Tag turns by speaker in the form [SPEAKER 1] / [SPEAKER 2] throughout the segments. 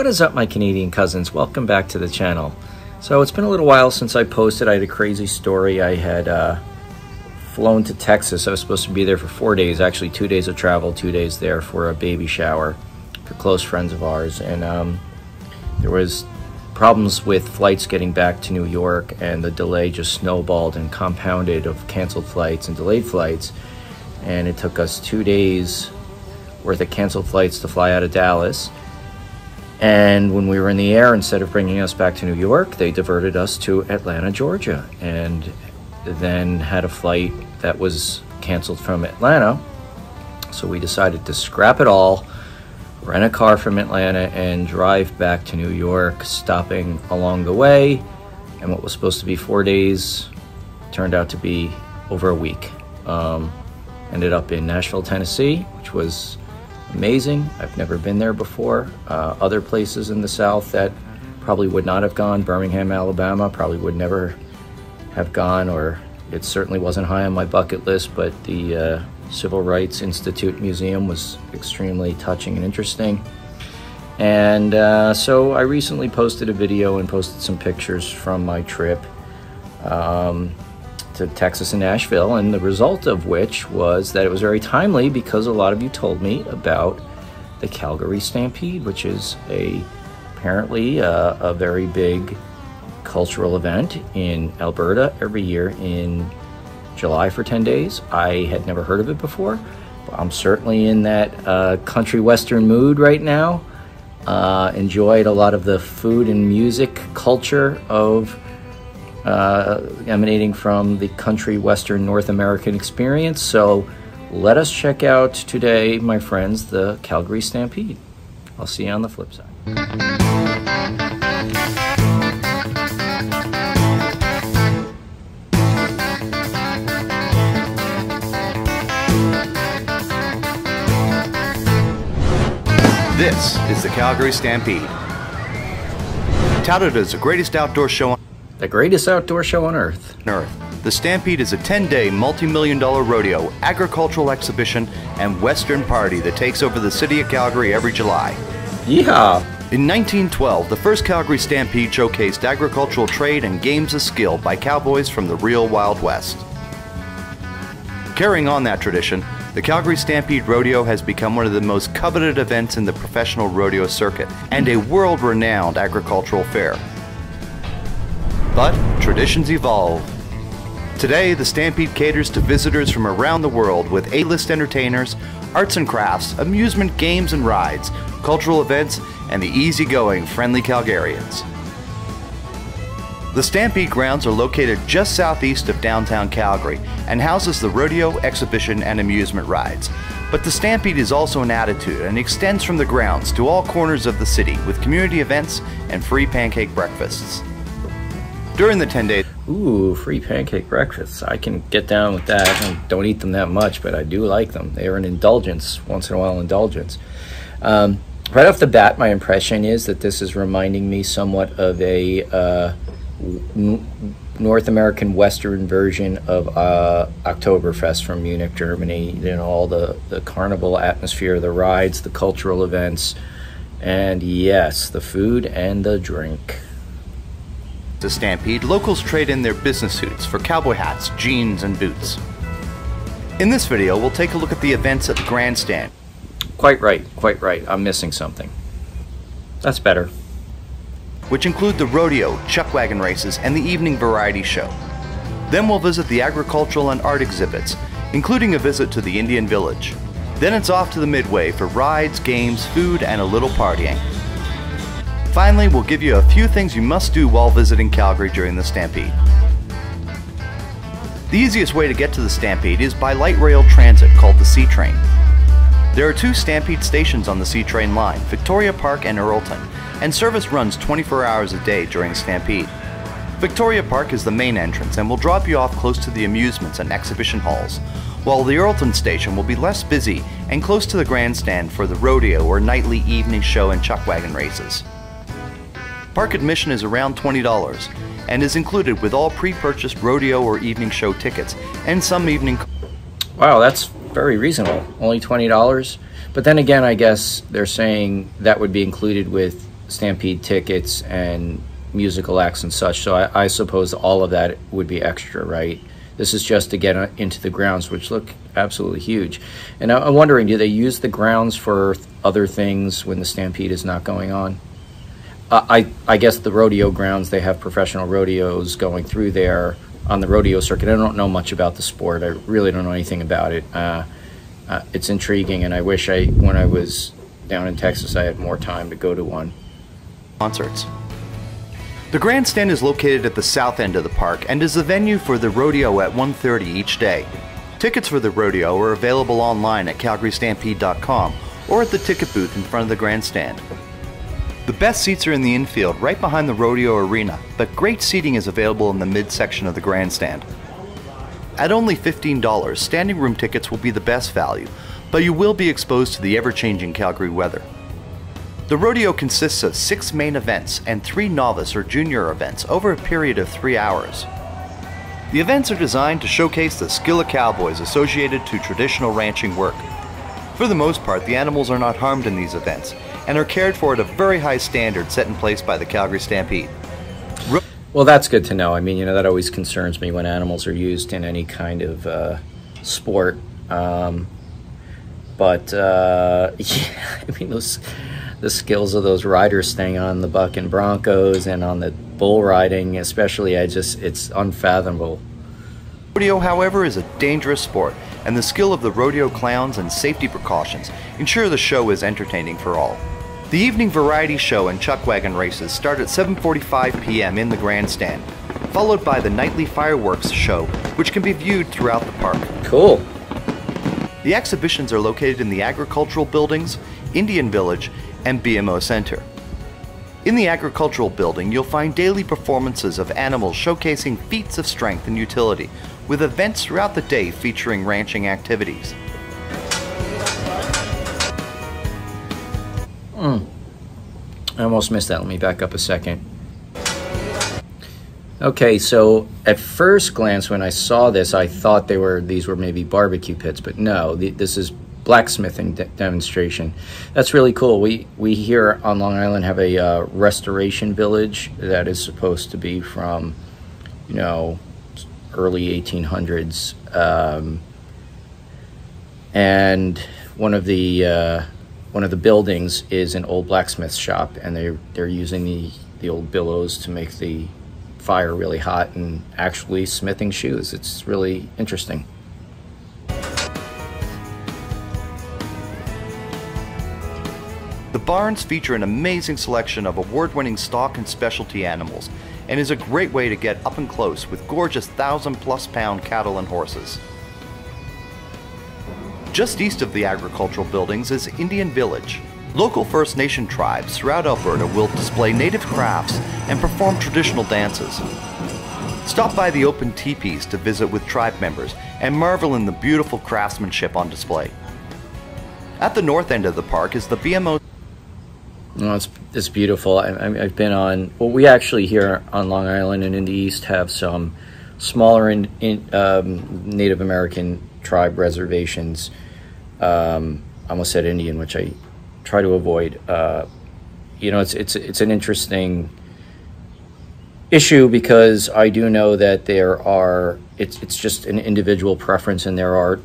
[SPEAKER 1] What is up, my Canadian cousins? Welcome back to the channel. So it's been a little while since I posted. I had a crazy story. I had flown to Texas. I was supposed to be there for 4 days, actually 2 days of travel, 2 days there for a baby shower for close friends of ours. And there was problems with flights getting back to New York, and the delay just snowballed and compounded of canceled flights and delayed flights. And it took us 2 days worth of canceled flights to fly out of Dallas. And when we were in the air, instead of bringing us back to New York, they diverted us to Atlanta, Georgia, and then had a flight that was canceled from Atlanta. So we decided to scrap it all, rent a car from Atlanta, and drive back to New York, stopping along the way. And what was supposed to be 4 days turned out to be over a week. Ended up in Nashville, Tennessee, which was amazing. I've never been there before. Other places in the South that probably would not have gone, Birmingham, Alabama, probably would never have gone, or it certainly wasn't high on my bucket list, but the Civil Rights Institute Museum was extremely touching and interesting. And so I recently posted a video and posted some pictures from my trip to Texas and Nashville, and the result of which was that it was very timely because a lot of you told me about the Calgary Stampede, which is apparently a very big cultural event in Alberta every year in July for 10 days. I had never heard of it before, but I'm certainly in that country western mood right now. Enjoyed a lot of the food and music culture of emanating from the country western North American experience. So let us check out today, my friends, the Calgary Stampede. I'll see you on the flip side.
[SPEAKER 2] This is the Calgary Stampede. Touted as the greatest outdoor show on
[SPEAKER 1] The greatest outdoor show on Earth.
[SPEAKER 2] The Stampede is a 10-day, multi-million-dollar rodeo, agricultural exhibition, and western party that takes over the city of Calgary every July.
[SPEAKER 1] Yeehaw!
[SPEAKER 2] In 1912, the first Calgary Stampede showcased agricultural trade and games of skill by cowboys from the real Wild West. Carrying on that tradition, the Calgary Stampede Rodeo has become one of the most coveted events in the professional rodeo circuit and a world-renowned agricultural fair. But traditions evolve. Today, the Stampede caters to visitors from around the world with A-list entertainers, arts and crafts, amusement games and rides, cultural events, and the easygoing, friendly Calgarians. The Stampede grounds are located just southeast of downtown Calgary and houses the rodeo, exhibition, and amusement rides. But the Stampede is also an attitude and extends from the grounds to all corners of the city with community events and free pancake breakfasts. During the 10 days...
[SPEAKER 1] Ooh, free pancake breakfasts. I can get down with that. I don't eat them that much, but I do like them. They are an indulgence, once in a while indulgence. Right off the bat, my impression is that this is reminding me somewhat of a North American Western version of Oktoberfest from Munich, Germany. You know, all the carnival atmosphere, the rides, the cultural events, and yes, the food and the drink.
[SPEAKER 2] The Stampede, locals trade in their business suits for cowboy hats, jeans, and boots. In this video, we'll take a look at the events at the grandstand.
[SPEAKER 1] Quite right, quite right. I'm missing something. That's better.
[SPEAKER 2] Which include the rodeo, chuck wagon races, and the evening variety show. Then we'll visit the agricultural and art exhibits, including a visit to the Indian village. Then it's off to the Midway for rides, games, food, and a little partying. Finally, we'll give you a few things you must do while visiting Calgary during the Stampede. The easiest way to get to the Stampede is by light rail transit called the C-Train. There are two Stampede stations on the C-Train line, Victoria Park and Earlton, and service runs 24 hours a day during Stampede. Victoria Park is the main entrance and will drop you off close to the amusements and exhibition halls, while the Earlton station will be less busy and close to the grandstand for the rodeo or nightly evening show and chuck wagon races. Park admission is around $20 and is included with all pre-purchased rodeo or evening show tickets and some evening...
[SPEAKER 1] Wow, that's very reasonable. Only $20. But then again, I guess they're saying that would be included with Stampede tickets and musical acts and such. So I suppose all of that would be extra, right? This is just to get into the grounds, which look absolutely huge. And I'm wondering, do they use the grounds for other things when the Stampede is not going on? I guess the rodeo grounds, they have professional rodeos going through there on the rodeo circuit. I don't know much about the sport. I really don't know anything about it. It's intriguing, and I wish when I was down in Texas, I had more time to go to one.
[SPEAKER 2] Concerts. The grandstand is located at the south end of the park and is the venue for the rodeo at 1:30 each day. Tickets for the rodeo are available online at calgarystampede.com or at the ticket booth in front of the grandstand. The best seats are in the infield right behind the rodeo arena, but great seating is available in the midsection of the grandstand. At only $15, standing room tickets will be the best value, but you will be exposed to the ever-changing Calgary weather. The rodeo consists of 6 main events and 3 novice or junior events over a period of 3 hours. The events are designed to showcase the skill of cowboys associated to traditional ranching work. For the most part, the animals are not harmed in these events and are cared for at a very high standard set in place by the Calgary Stampede.
[SPEAKER 1] Well, that's good to know. I mean, that always concerns me when animals are used in any kind of sport. Yeah, I mean, the skills of those riders staying on the buck and broncos and on the bull riding, especially, it's unfathomable.
[SPEAKER 2] Rodeo, however, is a dangerous sport, and the skill of the rodeo clowns and safety precautions ensure the show is entertaining for all. The evening variety show and chuck wagon races start at 7:45 p.m. in the grandstand, followed by the nightly fireworks show, which can be viewed throughout the park.
[SPEAKER 1] Cool.
[SPEAKER 2] The exhibitions are located in the agricultural buildings, Indian Village, and BMO Center. In the agricultural building, you'll find daily performances of animals showcasing feats of strength and utility, with events throughout the day featuring ranching activities.
[SPEAKER 1] I almost missed that. Let me back up a second. Okay, so at first glance when I saw this, I thought these were maybe barbecue pits, but no, this is blacksmithing demonstration. That's really cool. We here on Long Island have a restoration village that is supposed to be from, early 1800s, and one of the buildings is an old blacksmith shop, and they're using the old billows to make the fire really hot and actually smithing shoes. It's really interesting.
[SPEAKER 2] The barns feature an amazing selection of award-winning stock and specialty animals, and is a great way to get up and close with gorgeous 1,000+ pound cattle and horses. Just east of the agricultural buildings is Indian Village. Local First Nation tribes throughout Alberta will display native crafts and perform traditional dances. Stop by the open teepees to visit with tribe members and marvel in the beautiful craftsmanship on display. At the north end of the park is the BMO.
[SPEAKER 1] No, it's beautiful. I've been on. Well, we actually here on Long Island and in the east have some smaller Native American tribe reservations. I almost said Indian, which I try to avoid. It's an interesting issue because I do know that it's just an individual preference, and there are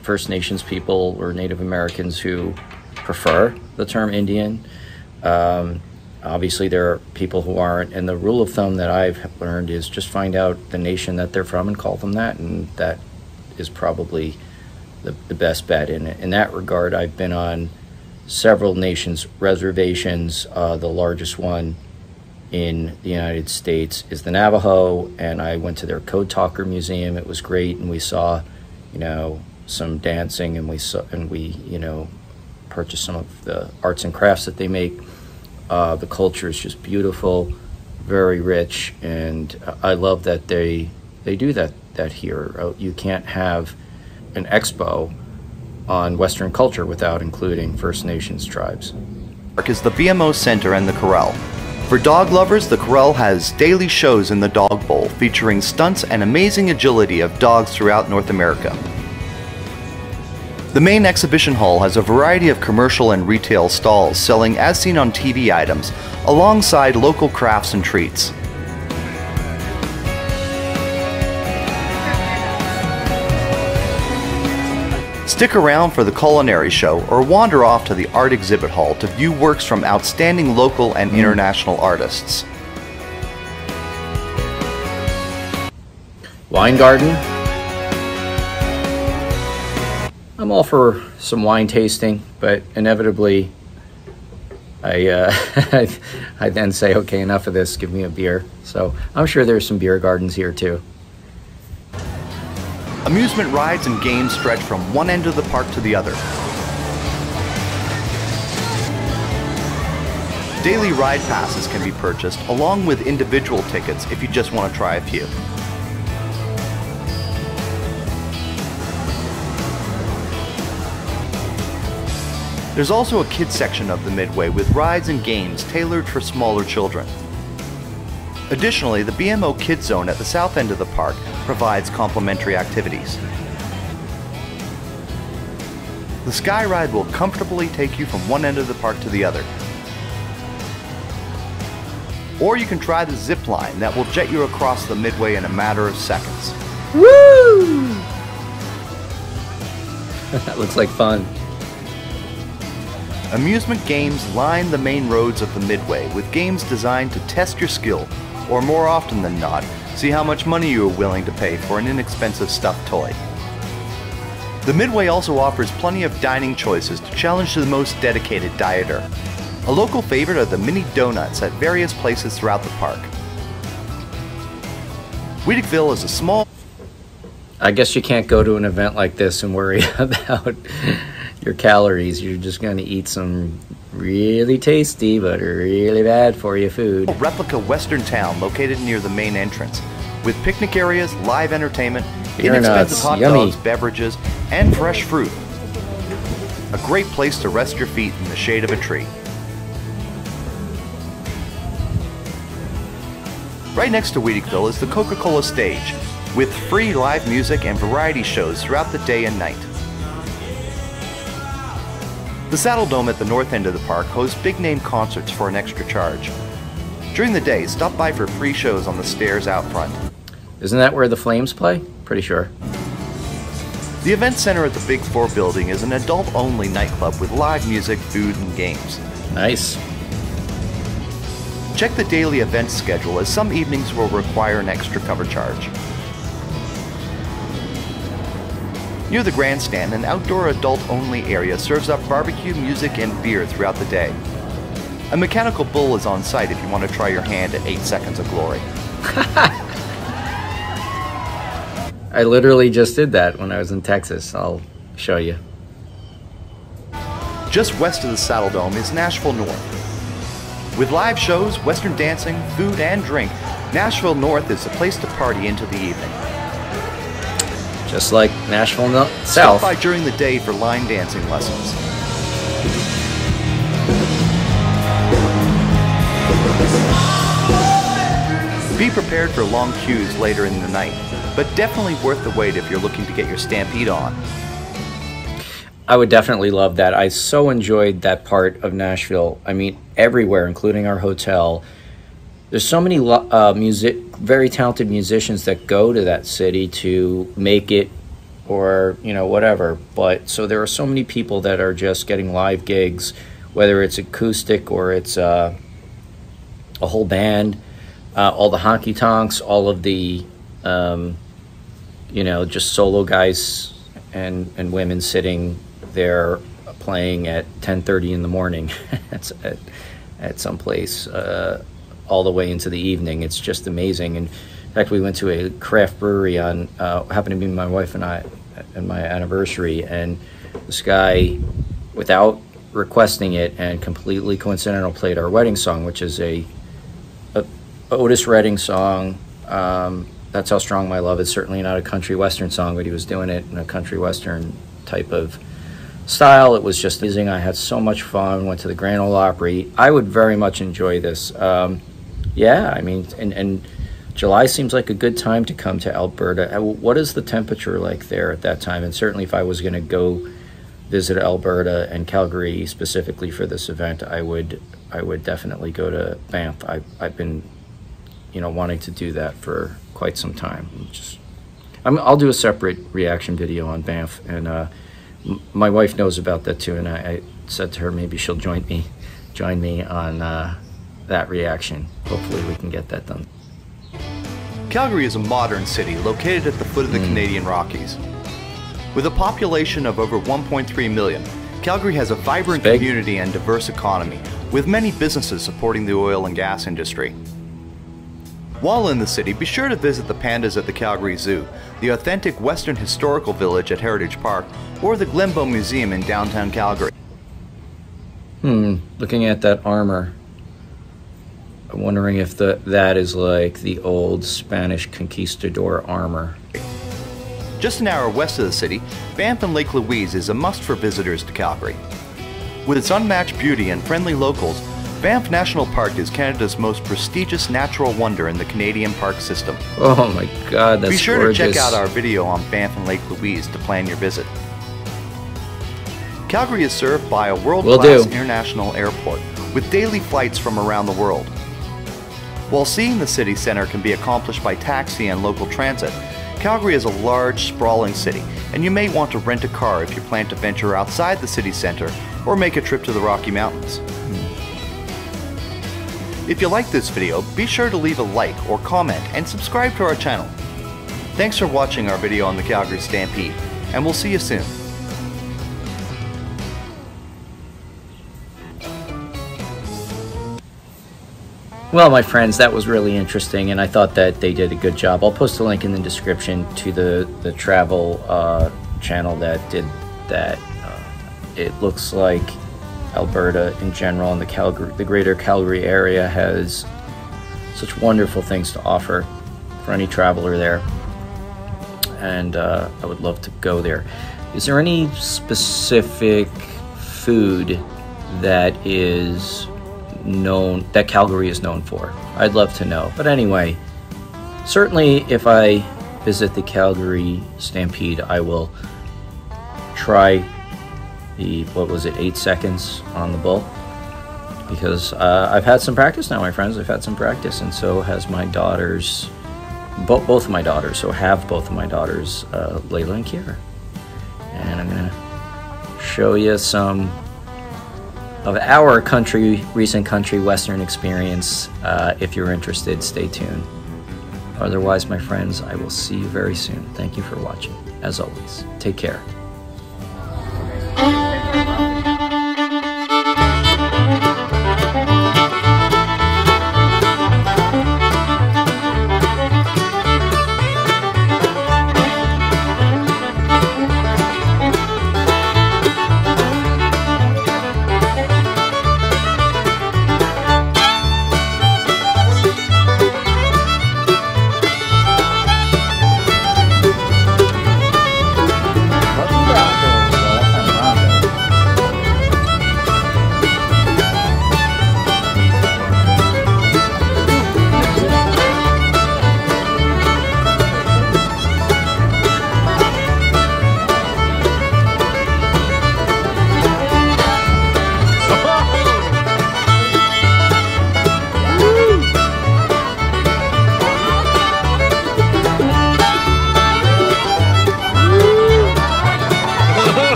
[SPEAKER 1] First Nations people or Native Americans who prefer the term Indian. Obviously there are people who aren't, and the rule of thumb that I've learned is just find out the nation that they're from and call them that, and that is probably the best bet. In that regard, I've been on several nations' reservations. The largest one in the United States is the Navajo, and I went to their Code Talker Museum. It was great, and we saw, some dancing, and we purchased some of the arts and crafts that they make. The culture is just beautiful, very rich, and I love that they do that here. You can't have an expo on Western culture without including First Nations tribes.
[SPEAKER 2] Park is the BMO Center and the Corral. For dog lovers, the Corral has daily shows in the Dog Bowl featuring stunts and amazing agility of dogs throughout North America. The main exhibition hall has a variety of commercial and retail stalls selling as seen on TV items, alongside local crafts and treats. Stick around for the culinary show or wander off to the art exhibit hall to view works from outstanding local and international artists.
[SPEAKER 1] Wine garden. I'm all for some wine tasting, but inevitably I I then say, okay, enough of this, give me a beer. So I'm sure there's some beer gardens here too.
[SPEAKER 2] Amusement rides and games stretch from one end of the park to the other. Daily ride passes can be purchased along with individual tickets if you just want to try a few. There's also a kids section of the Midway with rides and games tailored for smaller children. Additionally, the BMO Kids Zone at the south end of the park provides complimentary activities. The Sky Ride will comfortably take you from one end of the park to the other. Or you can try the zip line that will jet you across the Midway in a matter of seconds.
[SPEAKER 1] Woo! That looks like fun.
[SPEAKER 2] Amusement games line the main roads of the Midway with games designed to test your skill, or more often than not, see how much money you are willing to pay for an inexpensive stuffed toy. The Midway also offers plenty of dining choices to challenge the most dedicated dieter. A local favorite are the mini donuts at various places throughout the park. Wheaticville is a small...
[SPEAKER 1] I guess you can't go to an event like this and worry about your calories. You're just going to eat some really tasty but really bad for you food.
[SPEAKER 2] Replica Western town located near the main entrance, with picnic areas, live entertainment,
[SPEAKER 1] Beer
[SPEAKER 2] inexpensive
[SPEAKER 1] nuts,
[SPEAKER 2] hot
[SPEAKER 1] yummy.
[SPEAKER 2] dogs, beverages, and fresh fruit. A great place to rest your feet in the shade of a tree. Right next to Wheaticville is the Coca-Cola stage, with free live music and variety shows throughout the day and night. The Saddle Dome at the north end of the park hosts big-name concerts for an extra charge. During the day, stop by for free shows on the stairs out front.
[SPEAKER 1] Isn't that where the Flames play? Pretty sure.
[SPEAKER 2] The event center at the Big 4 building is an adult-only nightclub with live music, food, and games.
[SPEAKER 1] Nice.
[SPEAKER 2] Check the daily event schedule, as some evenings will require an extra cover charge. Near the grandstand, an outdoor adult-only area serves up barbecue, music, and beer throughout the day. A mechanical bull is on site if you want to try your hand at 8 seconds of glory.
[SPEAKER 1] I literally just did that when I was in Texas. I'll show you.
[SPEAKER 2] Just west of the Saddle Dome is Nashville North. With live shows, western dancing, food, and drink, Nashville North is the place to party into the evening.
[SPEAKER 1] Just like Nashville
[SPEAKER 2] Stop
[SPEAKER 1] South.
[SPEAKER 2] by during the day for line dancing lessons. Be prepared for long queues later in the night, but definitely worth the wait if you're looking to get your Stampede on.
[SPEAKER 1] I would definitely love that. I so enjoyed that part of Nashville. I mean, everywhere, including our hotel. There's so many very talented musicians that go to that city to make it, or whatever. But so there are so many people that are just getting live gigs, whether it's acoustic or it's a whole band, all the honky tonks, all of the just solo guys and women sitting there playing at 10:30 in the morning at some place all the way into the evening. It's just amazing. And in fact, we went to a craft brewery on happened to be my wife and I and my anniversary, and this guy, without requesting it and completely coincidental, played our wedding song, which is a Otis Redding song. That's How Strong My Love Is. Certainly not a country western song, but he was doing it in a country western type of style. It was just amazing. I had so much fun. Went to the Grand Ole Opry. I would very much enjoy this. Yeah, I mean, and July seems like a good time to come to Alberta. What is the temperature like there at that time? And certainly if I was going to go visit Alberta and Calgary specifically for this event, I would definitely go to Banff. I've been, wanting to do that for quite some time. I'll do a separate reaction video on Banff, and my wife knows about that too, and I said to her maybe she'll join me on that reaction. Hopefully we can get that done.
[SPEAKER 2] Calgary is a modern city located at the foot of the Canadian Rockies. With a population of over 1.3 million, Calgary has a vibrant community and diverse economy, with many businesses supporting the oil and gas industry. While in the city, be sure to visit the pandas at the Calgary Zoo, the authentic Western Historical Village at Heritage Park, or the Glenbow Museum in downtown Calgary.
[SPEAKER 1] Looking at that armor, I'm wondering if that is like the old Spanish conquistador armor.
[SPEAKER 2] Just an hour west of the city, Banff and Lake Louise is a must for visitors to Calgary. With its unmatched beauty and friendly locals, Banff National Park is Canada's most prestigious natural wonder in the Canadian park system.
[SPEAKER 1] Oh my God, that's
[SPEAKER 2] Be sure
[SPEAKER 1] gorgeous.
[SPEAKER 2] to check out our video on Banff and Lake Louise to plan your visit. Calgary is served by a world-class international airport with daily flights from around the world. While seeing the city center can be accomplished by taxi and local transit, Calgary is a large, sprawling city, and you may want to rent a car if you plan to venture outside the city center or make a trip to the Rocky Mountains. If you like this video, be sure to leave a like or comment and subscribe to our channel. Thanks for watching our video on the Calgary Stampede, and we'll see you soon.
[SPEAKER 1] Well, my friends, that was really interesting, and I thought that they did a good job. I'll post a link in the description to the travel channel that did that. It looks like Alberta in general and the greater Calgary area has such wonderful things to offer for any traveler there, and I would love to go there. Is there any specific food that is known, that Calgary is known for? I'd love to know. But anyway, certainly if I visit the Calgary Stampede, I will try the, 8 seconds on the bull, because I've had some practice now, my friends. I've had some practice, and so has my daughters, both of my daughters. So have both of my daughters, Layla and Kiara. And I'm gonna show you some of our recent country western experience. If you're interested, stay tuned. Otherwise, my friends, I will see you very soon. Thank you for watching. As always, take care.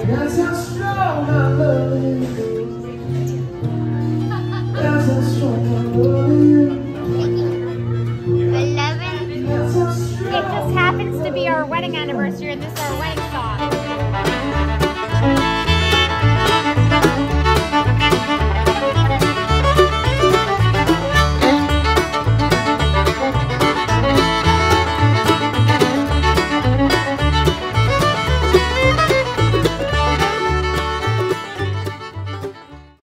[SPEAKER 3] That's how strong I love you. That's how strong I love you.
[SPEAKER 4] 11. It just happens to be our wedding anniversary, and this is our wedding